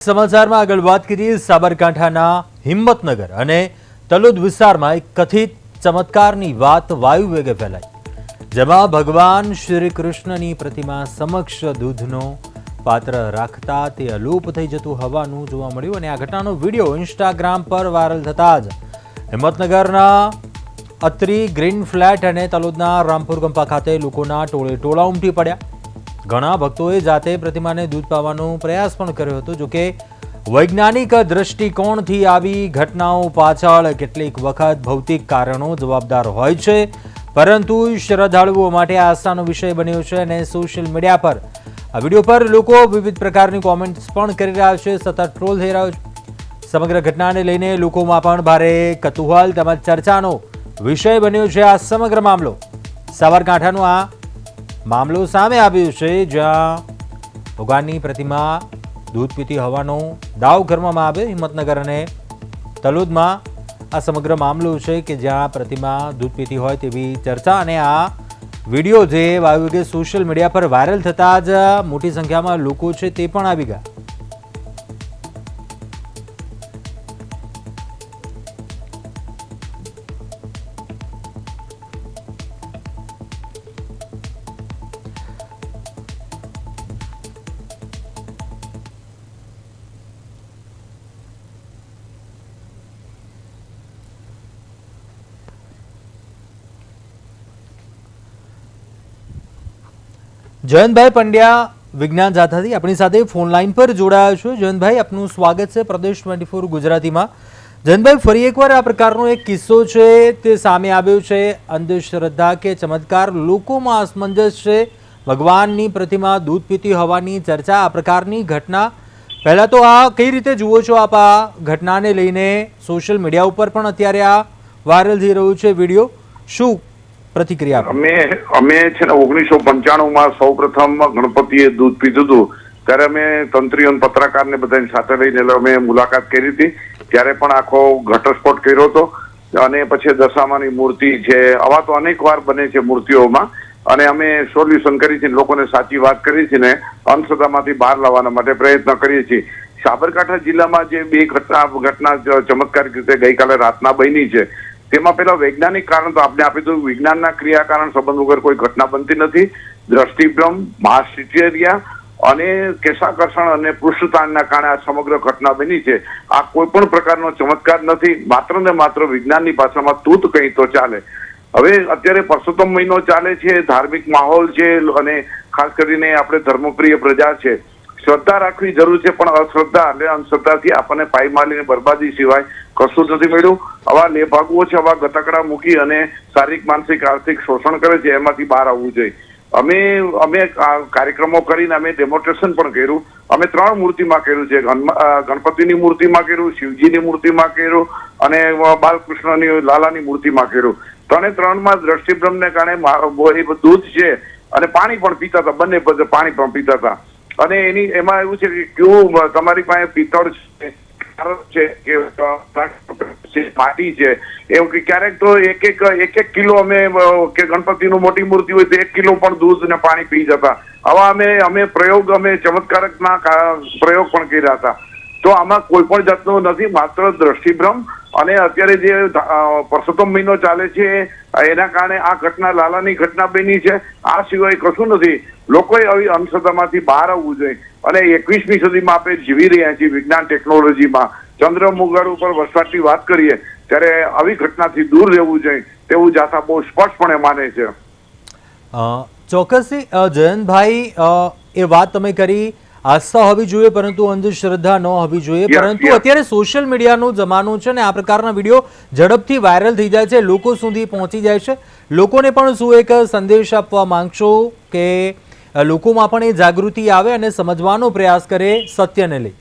સમાચારમાં આગળ વાત કરીએ સાબરકાંઠાના હિંમતનગર અને તલોદ વિસ્તારમાં એક કથિત ચમત્કારની વાત વાયુ વેગે ફેલાઈ, જેમાં ભગવાન શ્રી કૃષ્ણની પ્રતિમા સમક્ષ દૂધનો પાત્ર રાખતા તે અલોપ થઈ જતું હોવાનું જોવા મળ્યું અને આ ઘટનાનો વિડીયો ઇન્સ્ટાગ્રામ પર વાયરલ થતા જ હિંમતનગરના અત્રી ગ્રીન ફ્લેટ અને તલોદના રામપુર ગંપા ખાતે લોકોના ટોળે ટોળા ઉમટી પડ્યા। ઘણા ભક્તોએ જાતે પ્રતિમાને દૂધ પાવાનો પ્રયાસ પણ કર્યો હતો। જો કે વૈજ્ઞાનિક દ્રષ્ટિકોણથી આવી ઘટનાઓ પાછળ કેટલીક વખત ભૌતિક કારણો જવાબદાર હોય છે, પરંતુ શ્રદ્ધાળુઓ માટે આસ્થાનો વિષય બન્યો છે અને સોશિયલ મીડિયા પર આ વિડીયો પર લોકો વિવિધ પ્રકારની કોમેન્ટ્સ પણ કરી રહ્યા છે, સતત ટ્રોલ થઈ રહ્યો છે। સમગ્ર ઘટનાને લઈને લોકોમાં પણ ભારે કુતૂહલ તેમજ ચર્ચાનો વિષય બન્યો છે। આ સમગ્ર મામલો સાબરકાંઠાનો આ મામલો સામે આવ્યો છે, જ્યાં ભગવાનની પ્રતિમા દૂધ પીતી હોવાનો દાવ કરવામાં આવે। હિંમતનગર અને તલોદમાં આ સમગ્ર મામલો છે કે જ્યાં પ્રતિમા દૂધ પીતી હોય તેવી ચર્ચા અને આ વિડીયો જે વાયુવેગે સોશિયલ મીડિયા પર વાયરલ થતાં જ મોટી સંખ્યામાં લોકો છે તે પણ આવી ગયા। જયંતભાઈ પંડ્યા વિજ્ઞાન જાથાથી આપણી સાથે ફોન લાઈન પર જોડાયા છો। જયંતભાઈ, આપનું સ્વાગત છે પ્રદેશ 24 ગુજરાતીમાં। જયંતભાઈ, ફરી એકવાર આ પ્રકારનો એક કિસ્સો છે તે સામે આવ્યો છે। અંધશ્રદ્ધા કે ચમત્કાર, લોકોમાં અસમંજસ છે। ભગવાનની પ્રતિમા દૂધ પીતી હોવાની ચર્ચા, આ પ્રકારની ઘટના, પહેલા તો આ કઈ રીતે જુઓ છો આપ આ ઘટનાને લઈને? સોશિયલ મીડિયા ઉપર પણ અત્યારે આ વાયરલ થઈ રહ્યું છે વિડીયો, શું પ્રતિક્રિયા? અમે છે ને 1995 સૌપ્રથમ ગણપતિએ દૂધ પીધું હતું ત્યારે અમે તંત્રીઓ પત્રકારને બધાની સાથે લઈને અમે મુલાકાત કરી હતી। ત્યારે પણ આખો ઘટસ્ફોટ કર્યો હતો અને પછી દશામાની મૂર્તિ છે, આવા તો અનેક વાર બને છે મૂર્તિઓમાં, અને અમે સોલ્યુશન કરી છે, લોકોને સાચી વાત કરી છે ને અંધશ્રદ્ધામાંથી બહાર લાવવાના માટે પ્રયત્ન કરીએ છીએ। સાબરકાંઠા જિલ્લામાં જે બે ઘટના ચમત્કારિક રીતે ગઈકાલે રાતના બની છે, તેમાં પેલા વૈજ્ઞાનિક કારણ તો આપણે આપી દીધું। વિજ્ઞાનના ક્રિયાકારણ સંબંધ વગર કોઈ ઘટના બનતી નથી। દ્રષ્ટિભ્રમ, માસ હિસ્ટેરિયા અને કેશાકર્ષણ અને પૃષ્ઠતાણના કારણે આ સમગ્ર ઘટના બની છે। આ કોઈ પણ પ્રકારનો ચમત્કાર નથી, માત્ર ને માત્ર વિજ્ઞાનની ભાષામાં તૂત કહી તો ચાલે। હવે અત્યારે પરસોત્તમ મહિનો ચાલે છે, ધાર્મિક માહોલ છે અને ખાસ કરીને આપણે ધર્મપ્રિય પ્રજા છે। શ્રદ્ધા રાખવી જરૂર છે, પણ અશ્રદ્ધા એટલે અંધશ્રદ્ધાથી આપણને પાયમાલી બરબાદી સિવાય કશું નથી મળ્યું। આવા લેભાગુઓ છે, આવા ગતકડા મૂકી અને શારીરિક, માનસિક, આર્થિક શોષણ કરે છે, એમાંથી બહાર આવવું જોઈએ। અમે કાર્યક્રમો કરીને અમે ડેમોન્સ્ટ્રેશન પણ કર્યું। અમે 3 મૂર્તિમાં કર્યું છે, ગણપતિની મૂર્તિમાં કર્યું, શિવજીની મૂર્તિમાં કર્યું અને બાલકૃષ્ણની લાલાની મૂર્તિમાં કર્યું। 3માં દ્રષ્ટિભ્રમને કારણે દૂધ છે અને પાણી પણ પીતા હતા, બંને પાણી પણ પીતા હતા। અને એમાં એવું છે કે ક્યું તમારી પાસે પિત્તળ છે કે માટી છે, એવું કે ક્યારેક તો એક કિલો અમે કે ગણપતિનું મોટી મૂર્તિ હોય તો 1 કિલો પણ દૂધ ને પાણી પી જતા। આવા અમે ચમત્કારકના પ્રયોગ પણ કર્યા હતા। તો આમાં કોઈ પણ જાતનો નથી, માત્ર દ્રષ્ટિભ્રમ અને અત્યારે જે પરસોત્તમ મહિનો ચાલે છે એના કારણે આ ઘટના લાલાની ઘટના બની છે। આ સિવાય કશું નથી। લોકોએ આવી અંધશ્રદ્ધામાંથી બહાર આવવું જોઈએ અને 21મી સદીમાં આપણે જીવી રહ્યા છીએ વિજ્ઞાન ટેકનોલોજીમાં। ચંદ્રમુગર ઉપર વસવાટની વાત કરીએ ત્યારે આવી ઘટનાથી દૂર રહેવું જોઈએ તેવું જાથા બહુ સ્પષ્ટપણે માને છે। ચોક્કસથી જયંતભાઈ, એ વાત તમે કરી, આસ્થા હોવી જોઈએ પરંતુ અંધશ્રદ્ધા ન હોવી જોઈએ, પરંતુ અત્યારે સોશિયલ મીડિયાનો જમાનો છે ને આ પ્રકારના વિડીયો ઝડપથી વાયરલ થઈ જાય છે, લોકો સુધી પહોંચી જાય છે। લોકોને પણ શું એક સંદેશ આપવા માંગશો કે લોકોમાં પણ એ જાગૃતિ આવે અને સમજવાનો પ્રયાસ કરે સત્યને લઈ?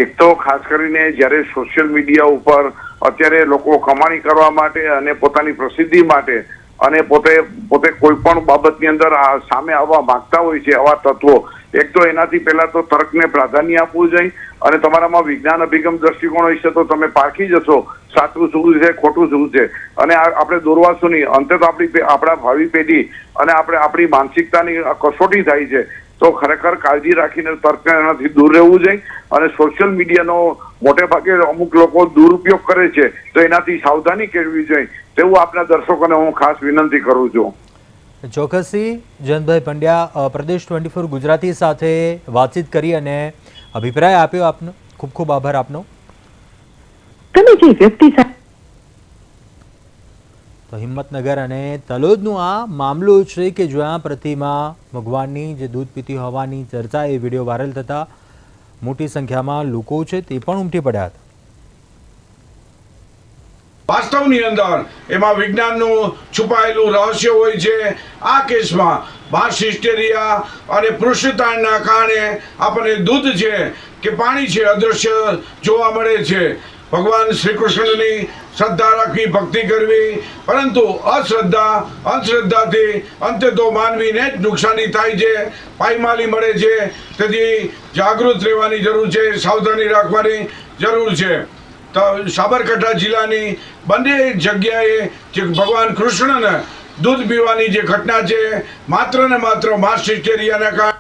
એક તો ખાસ કરીને જ્યારે સોશિયલ મીડિયા ઉપર અત્યારે લોકો કમાણી કરવા માટે અને પોતાની પ્રસિદ્ધિ માટે અને પોતે કોઈ પણ બાબતની અંદર સામે આવવા માંગતા હોય છે આવા તત્વો, એક તો એનાથી પહેલા તો તર્કને પ્રાધાન્ય આપવું જોઈએ અને તમારામાં વિજ્ઞાન અભિગમ દ્રષ્ટિકોણ હશે તો તમે પારખી જશો સાચું શું છે, ખોટું શું છે, અને આપણે દોરવાશું નહીં। અંતે તો આપણા ભાવિ પેઢી અને આપણી માનસિકતાની કસોટી થાય છે। તો ખરેખર કાળજી રાખીને તર્ક એનાથી દૂર રહેવું જોઈએ અને સોશિયલ મીડિયાનો મોટે ભાગે અમુક લોકો દુરુપયોગ કરે છે તો એનાથી સાવધાની કેળવી જોઈએ તેવું આપના દર્શકોને હું ખાસ વિનંતી કરું છું. ચોક્કસથી જયંતભાઈ પંડ્યા પ્રદેશ 24 ગુજરાતી સાથે વાતચીત કરી અને અભિપ્રાય આપ્યો આપનો. ખૂબ ખૂબ આભાર આપનો. તમે જે વ્યક્તિ તો હિંમતનગર અને તલોદનો આ મામલો છે કે જ્યાં પ્રતિમા ભગવાનની જે દૂધ પીતી હોવાની ચર્ચા એ વિડીયો વાયરલ થતા મોટી સંખ્યામાં લોકો છે તે પણ ઉમટી પડ્યા હતા. વાસ્તવની અંદર એમાં વિજ્ઞાનનું છુપાયેલું રહસ્ય હોય છે. આ કેસમાં માસ હિસ્ટેરિયા અને પૃષ્ઠતાણના કારણે આપણને દૂધ છે કે પાણી છે અદૃશ્ય જોવા મળે છે. ભગવાન શ્રી કૃષ્ણની શ્રદ્ધા રાખવી, ભક્તિ કરવી, પરંતુ અંધશ્રદ્ધાથી અંતે તો માનવીને જ નુકસાની થાય છે, પાયમાલી મળે છે. તેથી જાગૃત રહેવાની જરૂર છે, સાવધાની રાખવાની જરૂર છે. તો સાબરકાંઠા જિલ્લાની બંને જગ્યાએ જે ભગવાન કૃષ્ણને દૂધ પીવાની જે ઘટના છે માત્ર ને માત્ર માસ હિસ્ટેરિયાના કારણે